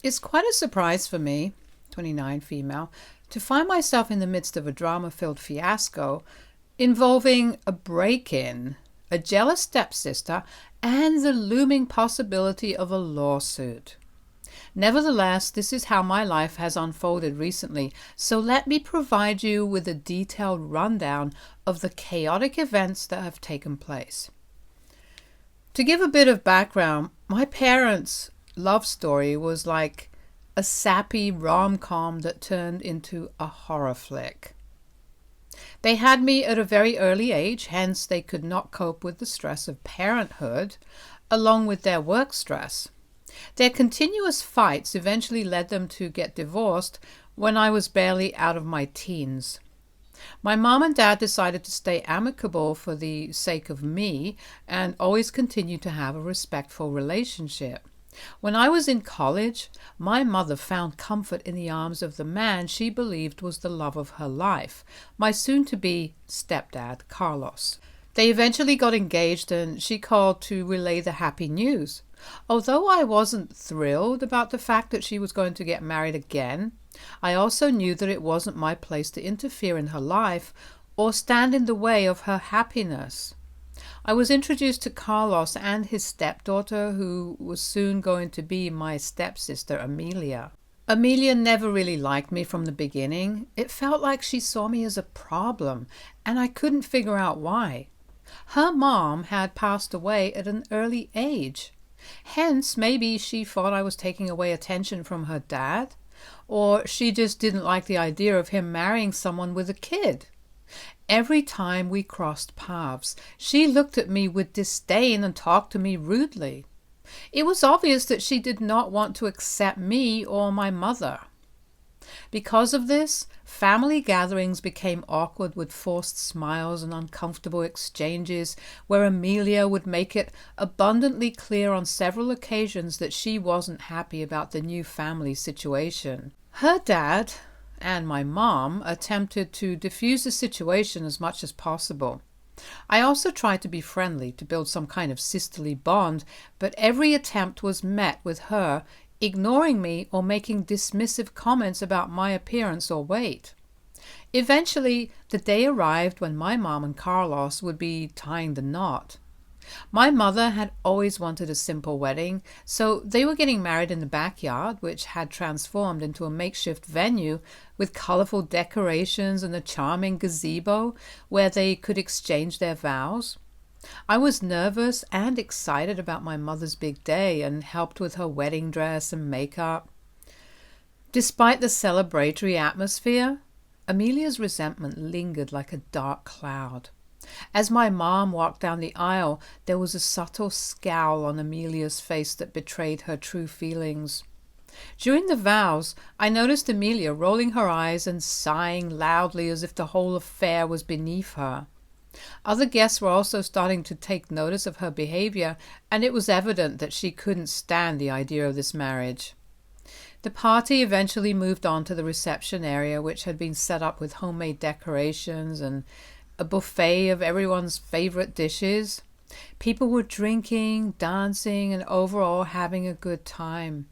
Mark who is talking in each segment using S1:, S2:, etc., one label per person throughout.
S1: It's quite a surprise for me, 29 female, to find myself in the midst of a drama-filled fiasco involving a break-in, a jealous stepsister, and the looming possibility of a lawsuit. Nevertheless, this is how my life has unfolded recently, so let me provide you with a detailed rundown of the chaotic events that have taken place. To give a bit of background, my parents' love story was like a sappy rom-com that turned into a horror flick. They had me at a very early age, hence they could not cope with the stress of parenthood, along with their work stress. Their continuous fights eventually led them to get divorced when I was barely out of my teens. My mom and dad decided to stay amicable for the sake of me and always continue to have a respectful relationship. When I was in college, my mother found comfort in the arms of the man she believed was the love of her life, my soon-to-be stepdad, Carlos. They eventually got engaged and she called to relay the happy news. Although I wasn't thrilled about the fact that she was going to get married again, I also knew that it wasn't my place to interfere in her life or stand in the way of her happiness. I was introduced to Carlos and his stepdaughter, who was soon going to be my stepsister, Amelia. Amelia never really liked me from the beginning. It felt like she saw me as a problem, and I couldn't figure out why. Her mom had passed away at an early age. Hence, maybe she thought I was taking away attention from her dad, or she just didn't like the idea of him marrying someone with a kid. Every time we crossed paths, she looked at me with disdain and talked to me rudely. It was obvious that she did not want to accept me or my mother. Because of this, family gatherings became awkward with forced smiles and uncomfortable exchanges, where Amelia would make it abundantly clear on several occasions that she wasn't happy about the new family situation. Her dad and my mom attempted to diffuse the situation as much as possible. I also tried to be friendly, to build some kind of sisterly bond, but every attempt was met with her ignoring me or making dismissive comments about my appearance or weight. Eventually, the day arrived when my mom and Carlos would be tying the knot. My mother had always wanted a simple wedding, so they were getting married in the backyard, which had transformed into a makeshift venue with colorful decorations and a charming gazebo where they could exchange their vows. I was nervous and excited about my mother's big day and helped with her wedding dress and makeup. Despite the celebratory atmosphere, Amelia's resentment lingered like a dark cloud. As my mom walked down the aisle, there was a subtle scowl on Amelia's face that betrayed her true feelings. During the vows, I noticed Amelia rolling her eyes and sighing loudly as if the whole affair was beneath her. Other guests were also starting to take notice of her behavior, and it was evident that she couldn't stand the idea of this marriage. The party eventually moved on to the reception area, which had been set up with homemade decorations and a buffet of everyone's favorite dishes. People were drinking, dancing, and overall having a good time.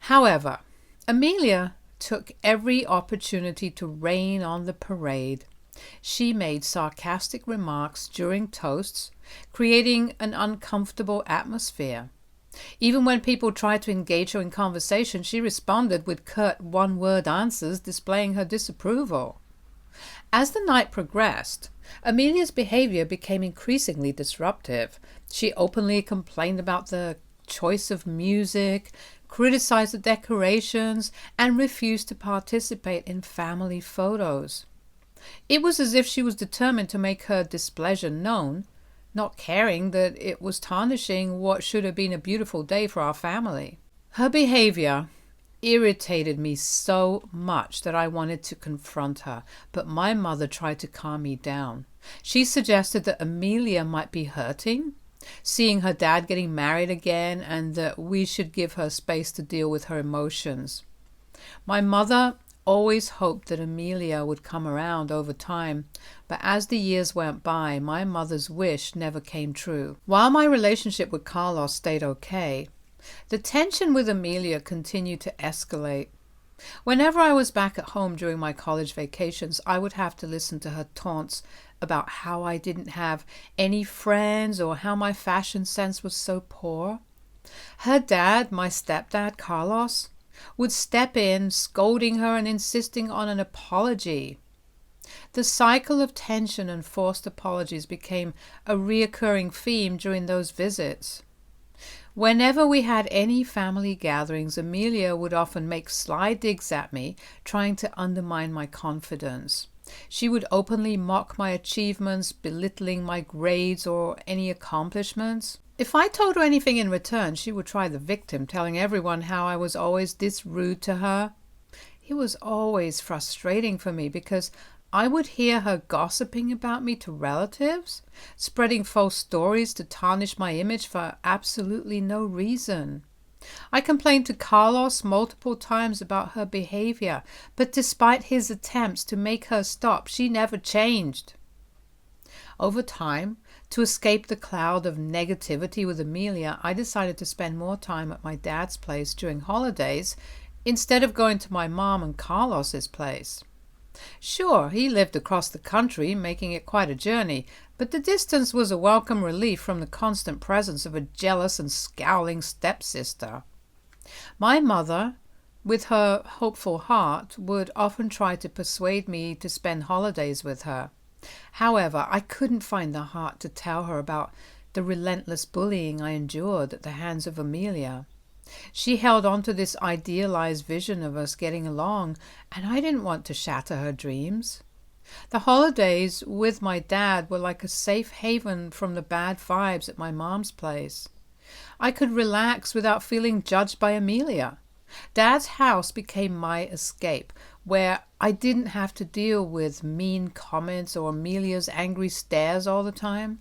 S1: However, Amelia took every opportunity to rain on the parade. She made sarcastic remarks during toasts, creating an uncomfortable atmosphere. Even when people tried to engage her in conversation, she responded with curt one-word answers, displaying her disapproval. As the night progressed, Amelia's behavior became increasingly disruptive. She openly complained about the choice of music, criticized the decorations, and refused to participate in family photos. It was as if she was determined to make her displeasure known, not caring that it was tarnishing what should have been a beautiful day for our family. Her behavior irritated me so much that I wanted to confront her, but my mother tried to calm me down. She suggested that Amelia might be hurting, seeing her dad getting married again, and that we should give her space to deal with her emotions. My mother always hoped that Amelia would come around over time, but as the years went by, my mother's wish never came true. While my relationship with Carlos stayed okay, The tension with Amelia continued to escalate. Whenever I was back at home during my college vacations, I would have to listen to her taunts about how I didn't have any friends or how my fashion sense was so poor. Her dad, my stepdad, Carlos, would step in, scolding her and insisting on an apology. The cycle of tension and forced apologies became a reoccurring theme during those visits. Whenever we had any family gatherings, Amelia would often make sly digs at me, trying to undermine my confidence. She would openly mock my achievements, belittling my grades or any accomplishments. If I told her anything in return, she would try the victim, telling everyone how I was always this rude to her. It was always frustrating for me because I would hear her gossiping about me to relatives, spreading false stories to tarnish my image for absolutely no reason. I complained to Carlos multiple times about her behavior, but despite his attempts to make her stop, she never changed. Over time, to escape the cloud of negativity with Amelia, I decided to spend more time at my dad's place during holidays instead of going to my mom and Carlos's place. Sure, he lived across the country, making it quite a journey, but the distance was a welcome relief from the constant presence of a jealous and scowling stepsister. My mother, with her hopeful heart, would often try to persuade me to spend holidays with her. However, I couldn't find the heart to tell her about the relentless bullying I endured at the hands of Amelia. She held on to this idealized vision of us getting along, and I didn't want to shatter her dreams. The holidays with my dad were like a safe haven from the bad vibes at my mom's place. I could relax without feeling judged by Amelia. Dad's house became my escape, where I didn't have to deal with mean comments or Amelia's angry stares all the time.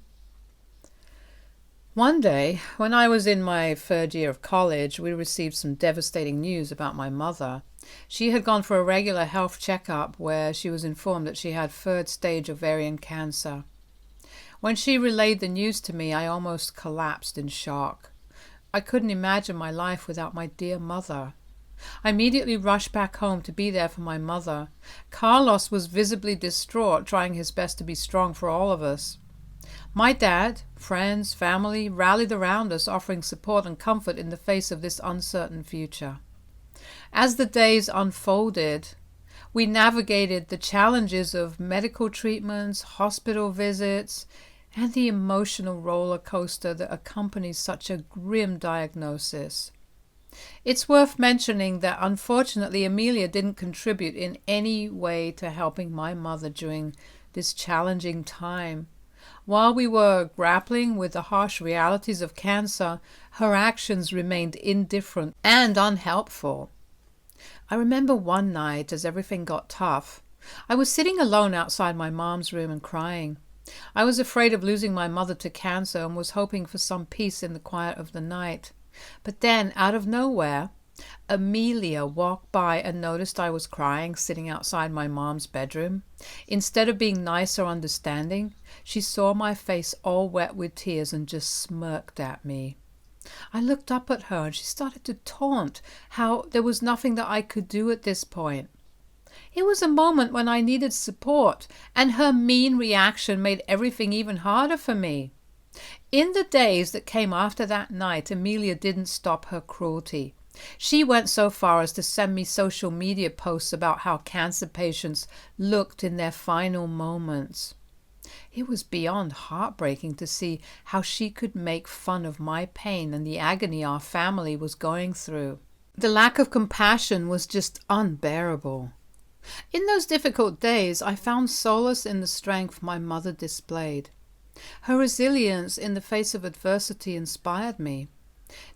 S1: One day, when I was in my third year of college, we received some devastating news about my mother. She had gone for a regular health checkup where she was informed that she had third-stage ovarian cancer. When she relayed the news to me, I almost collapsed in shock. I couldn't imagine my life without my dear mother. I immediately rushed back home to be there for my mother. Carlos was visibly distraught, trying his best to be strong for all of us. My dad, friends, family rallied around us, offering support and comfort in the face of this uncertain future. As the days unfolded, we navigated the challenges of medical treatments, hospital visits, and the emotional roller coaster that accompanies such a grim diagnosis. It's worth mentioning that unfortunately Amelia didn't contribute in any way to helping my mother during this challenging time. While we were grappling with the harsh realities of cancer, her actions remained indifferent and unhelpful. I remember one night, as everything got tough, I was sitting alone outside my mom's room and crying. I was afraid of losing my mother to cancer and was hoping for some peace in the quiet of the night. But then, out of nowhere, Amelia walked by and noticed I was crying, sitting outside my mom's bedroom. Instead of being nice or understanding, she saw my face all wet with tears and just smirked at me. I looked up at her and she started to taunt how there was nothing that I could do at this point. It was a moment when I needed support, and her mean reaction made everything even harder for me. In the days that came after that night, Amelia didn't stop her cruelty. She went so far as to send me social media posts about how cancer patients looked in their final moments. It was beyond heartbreaking to see how she could make fun of my pain and the agony our family was going through. The lack of compassion was just unbearable. In those difficult days, I found solace in the strength my mother displayed. Her resilience in the face of adversity inspired me.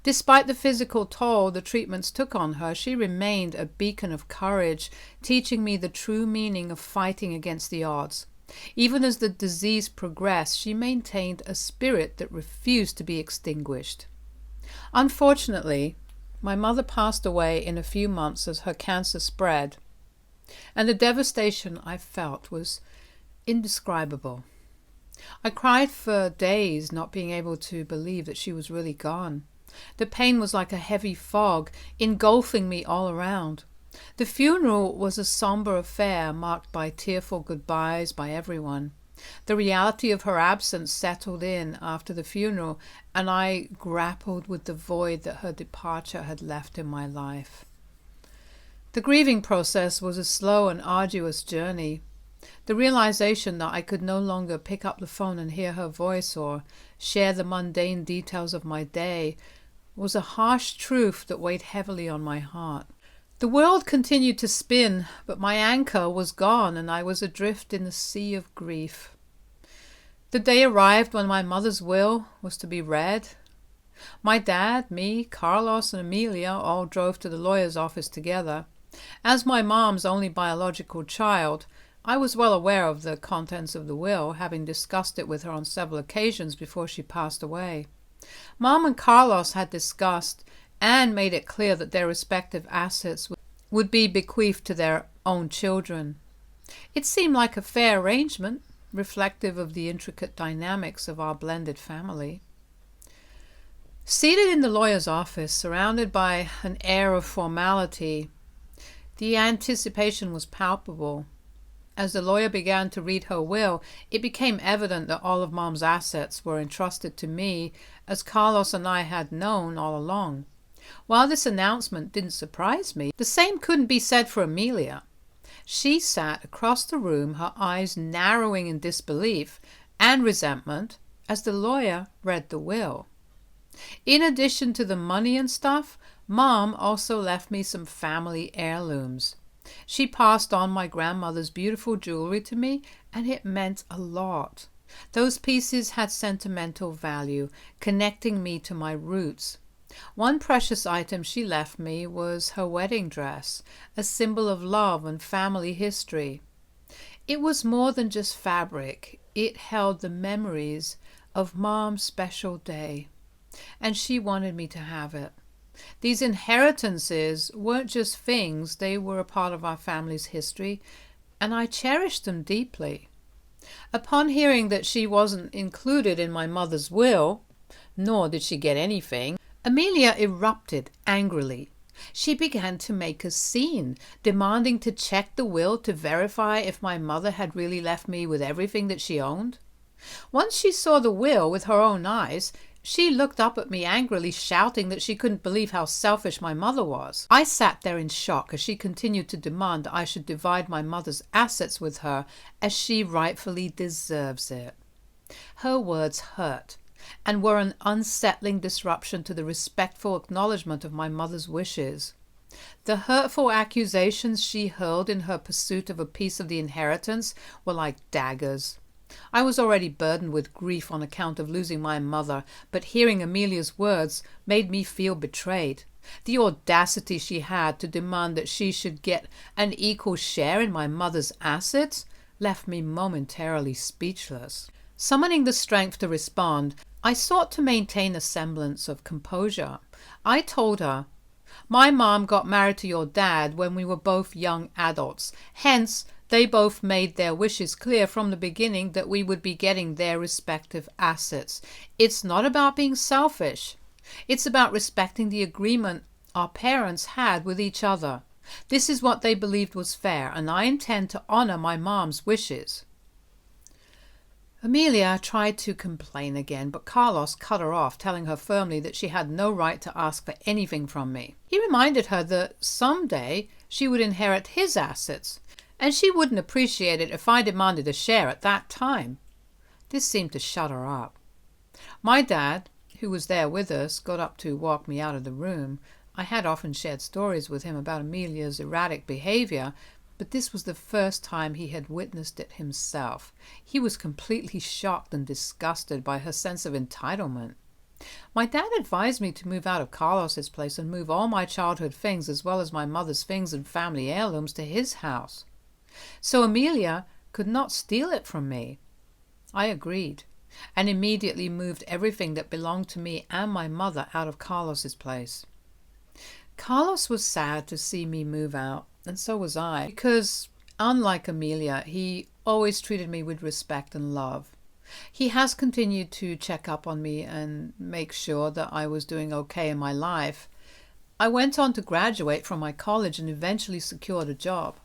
S1: Despite the physical toll the treatments took on her, she remained a beacon of courage, teaching me the true meaning of fighting against the odds. Even as the disease progressed, she maintained a spirit that refused to be extinguished. Unfortunately, my mother passed away in a few months as her cancer spread, and the devastation I felt was indescribable. I cried for days, not being able to believe that she was really gone. The pain was like a heavy fog, engulfing me all around. The funeral was a somber affair marked by tearful goodbyes by everyone. The reality of her absence settled in after the funeral, and I grappled with the void that her departure had left in my life. The grieving process was a slow and arduous journey. The realization that I could no longer pick up the phone and hear her voice or share the mundane details of my day was a harsh truth that weighed heavily on my heart. The world continued to spin, but my anchor was gone and I was adrift in the sea of grief. The day arrived when my mother's will was to be read. My dad, me, Carlos, and Amelia all drove to the lawyer's office together. As my mom's only biological child, I was well aware of the contents of the will, having discussed it with her on several occasions before she passed away. Mom and Carlos had discussed and made it clear that their respective assets would be bequeathed to their own children. It seemed like a fair arrangement, reflective of the intricate dynamics of our blended family. Seated in the lawyer's office, surrounded by an air of formality, the anticipation was palpable. As the lawyer began to read her will, it became evident that all of Mom's assets were entrusted to me, as Carlos and I had known all along. While this announcement didn't surprise me, the same couldn't be said for Amelia. She sat across the room, her eyes narrowing in disbelief and resentment as the lawyer read the will. In addition to the money and stuff, Mom also left me some family heirlooms. She passed on my grandmother's beautiful jewelry to me, and it meant a lot. Those pieces had sentimental value, connecting me to my roots. One precious item she left me was her wedding dress, a symbol of love and family history. It was more than just fabric. It held the memories of Mom's special day, and she wanted me to have it. These inheritances weren't just things, they were a part of our family's history, and I cherished them deeply. Upon hearing that she wasn't included in my mother's will, nor did she get anything, Amelia erupted angrily. She began to make a scene, demanding to check the will to verify if my mother had really left me with everything that she owned. Once she saw the will with her own eyes, she looked up at me angrily, shouting that she couldn't believe how selfish my mother was. I sat there in shock as she continued to demand that I should divide my mother's assets with her, as she rightfully deserves it. Her words hurt, and were an unsettling disruption to the respectful acknowledgement of my mother's wishes. The hurtful accusations she hurled in her pursuit of a piece of the inheritance were like daggers. I was already burdened with grief on account of losing my mother, but hearing Amelia's words made me feel betrayed. The audacity she had to demand that she should get an equal share in my mother's assets left me momentarily speechless. Summoning the strength to respond, I sought to maintain a semblance of composure. I told her, "My mom got married to your dad when we were both young adults. Hence, they both made their wishes clear from the beginning that we would be getting their respective assets. It's not about being selfish. It's about respecting the agreement our parents had with each other. This is what they believed was fair, and I intend to honor my mom's wishes." Amelia tried to complain again, but Carlos cut her off, telling her firmly that she had no right to ask for anything from me. He reminded her that someday she would inherit his assets, and she wouldn't appreciate it if I demanded a share at that time. This seemed to shut her up. My dad, who was there with us, got up to walk me out of the room. I had often shared stories with him about Amelia's erratic behavior, but this was the first time he had witnessed it himself. He was completely shocked and disgusted by her sense of entitlement. My dad advised me to move out of Carlos's place and move all my childhood things, as well as my mother's things and family heirlooms, to his house, so Amelia could not steal it from me. I agreed, and immediately moved everything that belonged to me and my mother out of Carlos's place. Carlos was sad to see me move out, and so was I, because, unlike Amelia, he always treated me with respect and love. He has continued to check up on me and make sure that I was doing okay in my life. I went on to graduate from my college and eventually secured a job.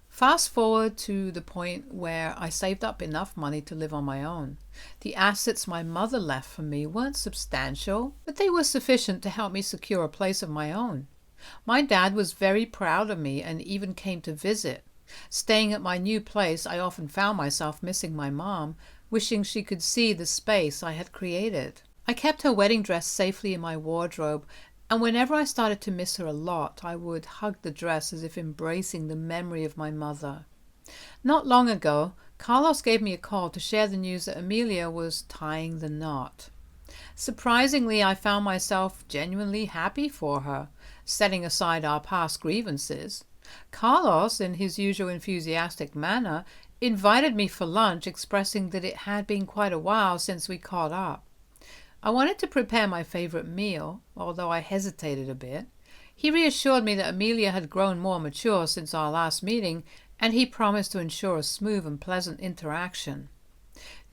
S1: Fast forward to the point where I saved up enough money to live on my own. The assets my mother left for me weren't substantial, but they were sufficient to help me secure a place of my own. My dad was very proud of me and even came to visit. Staying at my new place, I often found myself missing my mom, wishing she could see the space I had created. I kept her wedding dress safely in my wardrobe, and whenever I started to miss her a lot, I would hug the dress as if embracing the memory of my mother. Not long ago, Carlos gave me a call to share the news that Amelia was tying the knot. Surprisingly, I found myself genuinely happy for her, setting aside our past grievances. Carlos, in his usual enthusiastic manner, invited me for lunch, expressing that it had been quite a while since we caught up. I wanted to prepare my favorite meal, although I hesitated a bit. He reassured me that Amelia had grown more mature since our last meeting, and he promised to ensure a smooth and pleasant interaction.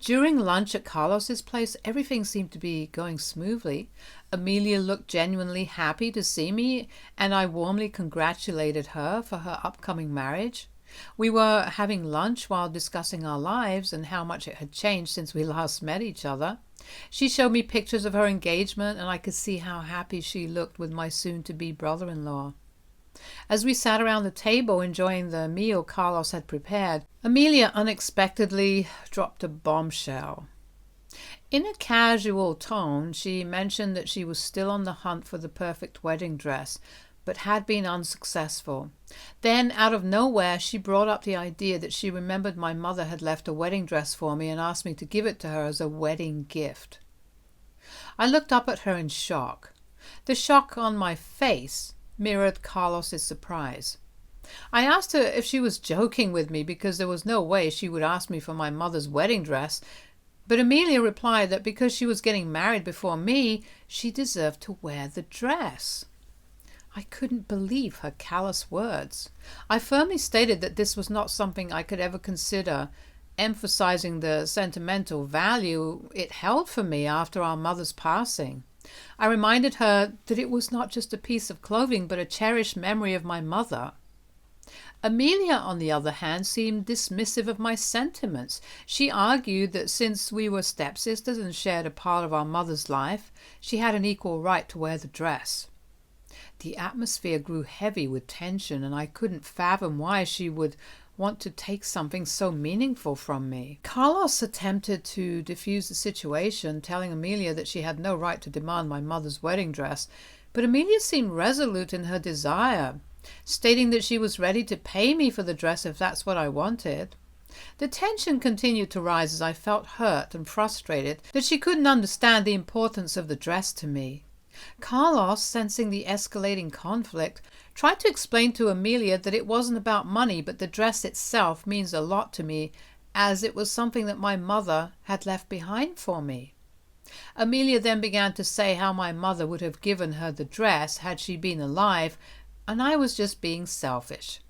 S1: During lunch at Carlos's place, everything seemed to be going smoothly. Amelia looked genuinely happy to see me, and I warmly congratulated her for her upcoming marriage. We were having lunch while discussing our lives and how much it had changed since we last met each other. She showed me pictures of her engagement, and I could see how happy she looked with my soon-to-be brother-in-law. As we sat around the table enjoying the meal Carlos had prepared, Amelia unexpectedly dropped a bombshell. In a casual tone, she mentioned that she was still on the hunt for the perfect wedding dress, but had been unsuccessful. Then, out of nowhere, she brought up the idea that she remembered my mother had left a wedding dress for me and asked me to give it to her as a wedding gift. I looked up at her in shock. The shock on my face mirrored Carlos's surprise. I asked her if she was joking with me because there was no way she would ask me for my mother's wedding dress, but Amelia replied that because she was getting married before me, she deserved to wear the dress. I couldn't believe her callous words. I firmly stated that this was not something I could ever consider, emphasizing the sentimental value it held for me after our mother's passing. I reminded her that it was not just a piece of clothing, but a cherished memory of my mother. Amelia, on the other hand, seemed dismissive of my sentiments. She argued that since we were stepsisters and shared a part of our mother's life, she had an equal right to wear the dress. The atmosphere grew heavy with tension, and I couldn't fathom why she would want to take something so meaningful from me. Carlos attempted to defuse the situation, telling Amelia that she had no right to demand my mother's wedding dress, but Amelia seemed resolute in her desire, stating that she was ready to pay me for the dress if that's what I wanted. The tension continued to rise as I felt hurt and frustrated that she couldn't understand the importance of the dress to me. Carlos, sensing the escalating conflict, tried to explain to Amelia that it wasn't about money, but the dress itself means a lot to me, as it was something that my mother had left behind for me. Amelia then began to say how my mother would have given her the dress had she been alive, and I was just being selfish.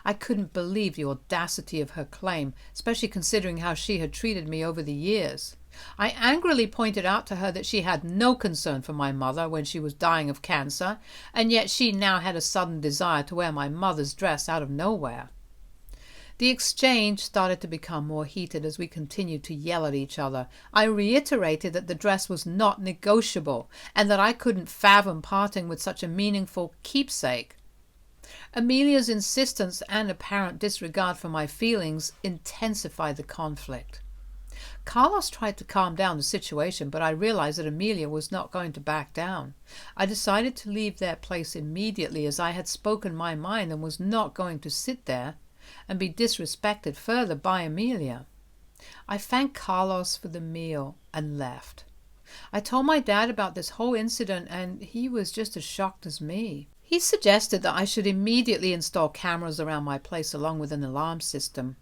S1: I couldn't believe the audacity of her claim, especially considering how she had treated me over the years. I angrily pointed out to her that she had no concern for my mother when she was dying of cancer, and yet she now had a sudden desire to wear my mother's dress out of nowhere. The exchange started to become more heated as we continued to yell at each other. I reiterated that the dress was not negotiable, and that I couldn't fathom parting with such a meaningful keepsake. Amelia's insistence and apparent disregard for my feelings intensified the conflict. Carlos tried to calm down the situation, but I realized that Amelia was not going to back down. I decided to leave their place immediately, as I had spoken my mind and was not going to sit there and be disrespected further by Amelia. I thanked Carlos for the meal and left. I told my dad about this whole incident, and he was just as shocked as me. He suggested that I should immediately install cameras around my place along with an alarm system.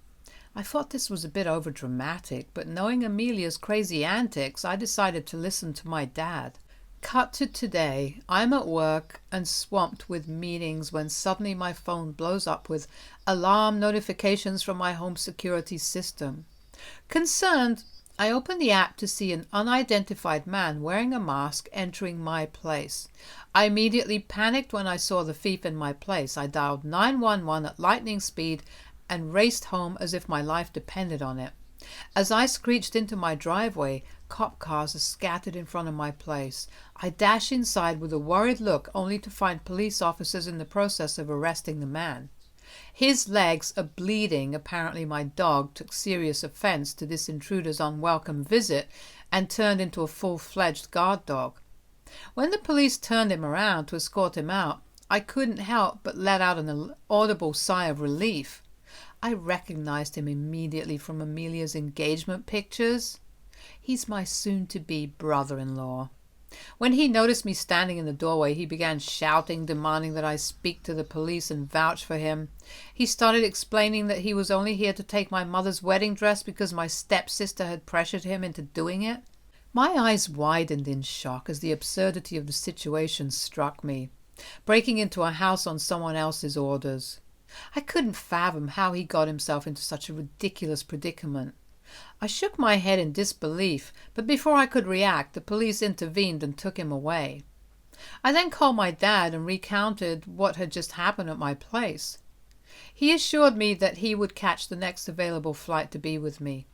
S1: I thought this was a bit overdramatic, but knowing Amelia's crazy antics, I decided to listen to my dad. Cut to today. I'm at work and swamped with meetings when suddenly my phone blows up with alarm notifications from my home security system. Concerned, I opened the app to see an unidentified man wearing a mask entering my place. I immediately panicked when I saw the thief in my place. I dialed 911 at lightning speed and raced home as if my life depended on it. As I screeched into my driveway, cop cars are scattered in front of my place. I dash inside with a worried look, only to find police officers in the process of arresting the man. His legs are bleeding. Apparently my dog took serious offense to this intruder's unwelcome visit and turned into a full-fledged guard dog. When the police turned him around to escort him out, I couldn't help but let out an audible sigh of relief. I recognized him immediately from Amelia's engagement pictures. He's my soon-to-be brother-in-law. When he noticed me standing in the doorway, he began shouting, demanding that I speak to the police and vouch for him. He started explaining that he was only here to take my mother's wedding dress because my stepsister had pressured him into doing it. My eyes widened in shock as the absurdity of the situation struck me. Breaking into a house on someone else's orders. I couldn't fathom how he got himself into such a ridiculous predicament. I shook my head in disbelief, but before I could react, the police intervened and took him away. I then called my dad and recounted what had just happened at my place. He assured me that he would catch the next available flight to be with me.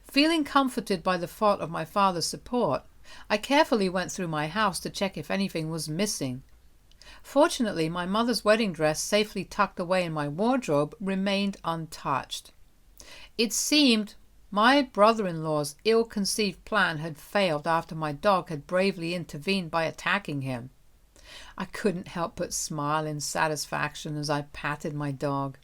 S1: Feeling comforted by the thought of my father's support, I carefully went through my house to check if anything was missing. Fortunately, my mother's wedding dress, safely tucked away in my wardrobe, remained untouched. It seemed my brother-in-law's ill-conceived plan had failed after my dog had bravely intervened by attacking him. I couldn't help but smile in satisfaction as I patted my dog.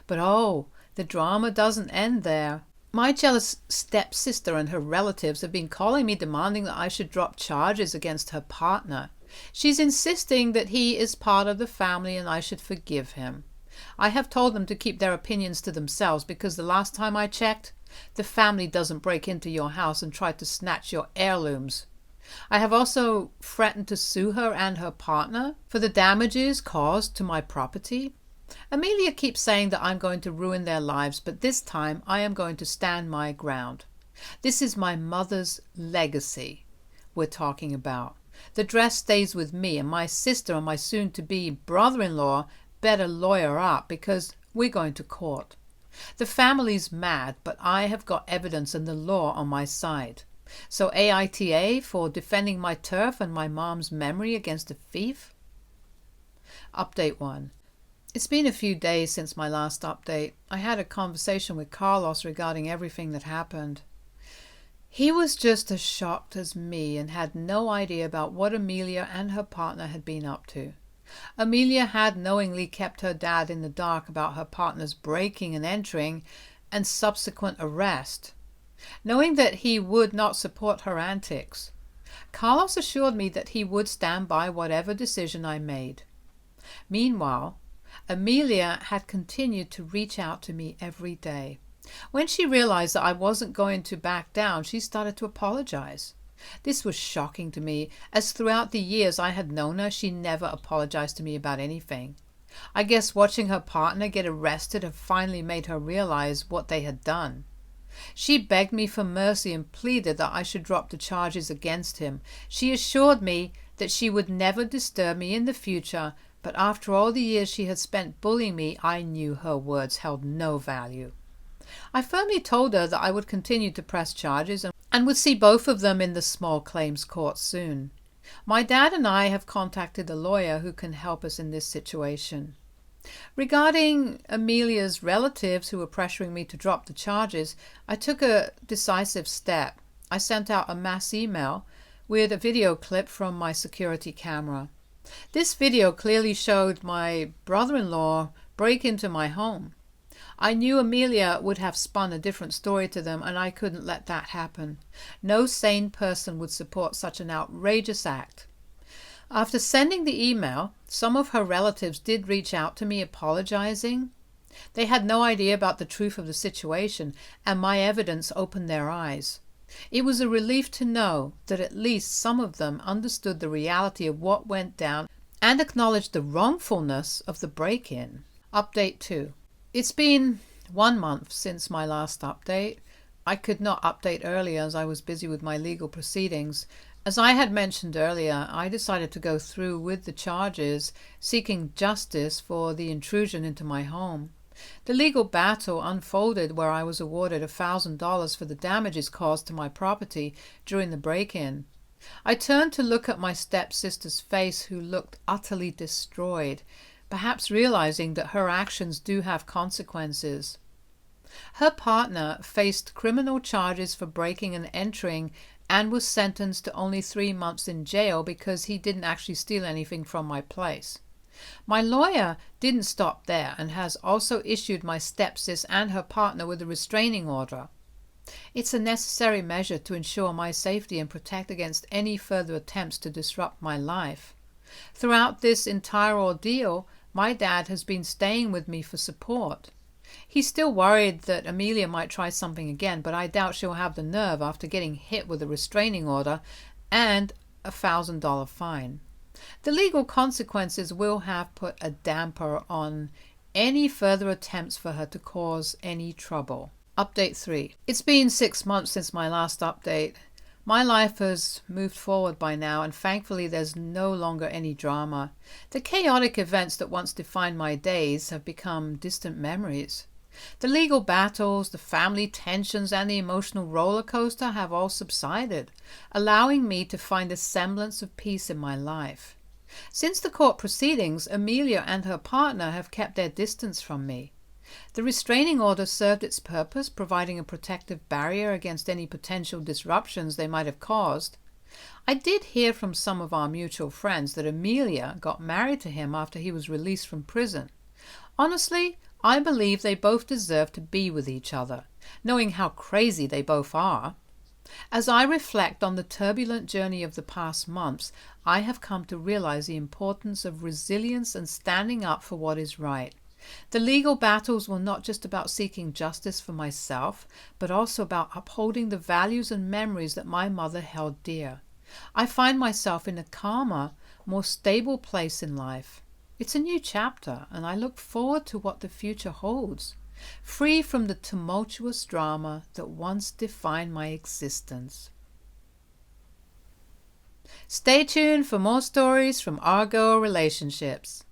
S1: But oh, the drama doesn't end there. My jealous stepsister and her relatives have been calling me, demanding that I should drop charges against her partner. She's insisting that he is part of the family and I should forgive him. I have told them to keep their opinions to themselves because the last time I checked, the family doesn't break into your house and try to snatch your heirlooms. I have also threatened to sue her and her partner for the damages caused to my property. Amelia keeps saying that I'm going to ruin their lives, but this time I am going to stand my ground. This is my mother's legacy we're talking about. The dress stays with me, and my sister and my soon-to-be brother-in-law better lawyer up because we're going to court. The family's mad, but I have got evidence and the law on my side. So AITA for defending my turf and my mom's memory against a thief? Update 1. It's been a few days since my last update. I had a conversation with Carlos regarding everything that happened. He was just as shocked as me and had no idea about what Amelia and her partner had been up to. Amelia had knowingly kept her dad in the dark about her partner's breaking and entering and subsequent arrest, knowing that he would not support her antics. Carlos assured me that he would stand by whatever decision I made. Meanwhile, Amelia had continued to reach out to me every day. When she realized that I wasn't going to back down, she started to apologize. This was shocking to me, as throughout the years I had known her, she never apologized to me about anything. I guess watching her partner get arrested had finally made her realize what they had done. She begged me for mercy and pleaded that I should drop the charges against him. She assured me that she would never disturb me in the future, but after all the years she had spent bullying me, I knew her words held no value. I firmly told her that I would continue to press charges and would see both of them in the small claims court soon. My dad and I have contacted a lawyer who can help us in this situation. Regarding Amelia's relatives who were pressuring me to drop the charges, I took a decisive step. I sent out a mass email with a video clip from my security camera. This video clearly showed my brother-in-law break into my home. I knew Amelia would have spun a different story to them, and I couldn't let that happen. No sane person would support such an outrageous act. After sending the email, some of her relatives did reach out to me apologizing. They had no idea about the truth of the situation, and my evidence opened their eyes. It was a relief to know that at least some of them understood the reality of what went down and acknowledged the wrongfulness of the break-in. Update 2. It's been 1 month since my last update. I could not update earlier as I was busy with my legal proceedings. As I had mentioned earlier, I decided to go through with the charges, seeking justice for the intrusion into my home. The legal battle unfolded where I was awarded $1,000 for the damages caused to my property during the break-in. I turned to look at my stepsister's face, who looked utterly destroyed, perhaps realizing that her actions do have consequences. Her partner faced criminal charges for breaking and entering and was sentenced to only 3 months in jail because he didn't actually steal anything from my place. My lawyer didn't stop there and has also issued my stepsis and her partner with a restraining order. It's a necessary measure to ensure my safety and protect against any further attempts to disrupt my life. Throughout this entire ordeal, my dad has been staying with me for support. He's still worried that Amelia might try something again, but I doubt she'll have the nerve after getting hit with a restraining order and a $1,000 fine. The legal consequences will have put a damper on any further attempts for her to cause any trouble. Update 3. It's been 6 months since my last update. My life has moved forward by now, and thankfully there's no longer any drama. The chaotic events that once defined my days have become distant memories. The legal battles, the family tensions, and the emotional roller coaster have all subsided, allowing me to find a semblance of peace in my life. Since the court proceedings, Amelia and her partner have kept their distance from me. The restraining order served its purpose, providing a protective barrier against any potential disruptions they might have caused. I did hear from some of our mutual friends that Amelia got married to him after he was released from prison. Honestly, I believe they both deserve to be with each other, knowing how crazy they both are. As I reflect on the turbulent journey of the past months, I have come to realize the importance of resilience and standing up for what is right. The legal battles were not just about seeking justice for myself, but also about upholding the values and memories that my mother held dear. I find myself in a calmer, more stable place in life. It's a new chapter, and I look forward to what the future holds, free from the tumultuous drama that once defined my existence. Stay tuned for more stories from our girl relationships.